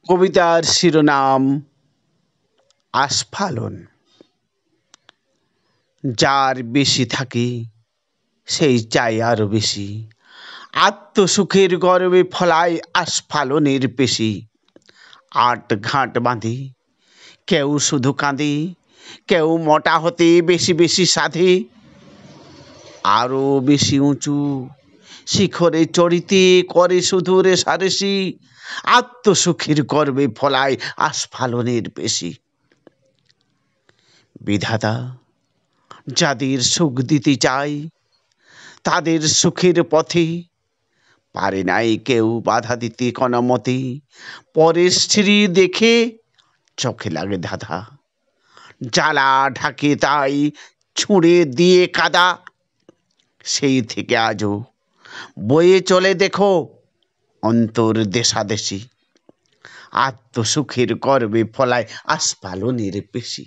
কবিতার শিরোনাম আস্ফালন। যার বেশি থাকে সেই চাই আরো বেশি, আত্মসুখের গর্বে ফলায় আস্ফালনের পেশি। আট ঘাট বাঁধে কেউ শুধু কাঁদে, কেউ মোটা হতে বেশি বেশি সাধে। আরো বেশি উঁচু শিখরে চড়িতে করে শুধু রেশারেশি, আত্মসুখের গর্বে ফলায় আস্ফালনের পেশি। বিধাতা যাদের সুখ দিতে চায় তাদের সুখের পথে পারে নাই কেউ বাধা দিতে কোনো মতে। পরের স্ত্রী দেখে চোখে লাগে ধাঁধা, জ্বালা ঢাকে তাই ছুঁড়ে দিয়ে কাদা। সেই থেকে আজও বয়ে চলে দেখো অন্তর দেশাদেশি, আত্মসুখের গর্বে ফলায় আস্ফালনের পেশি।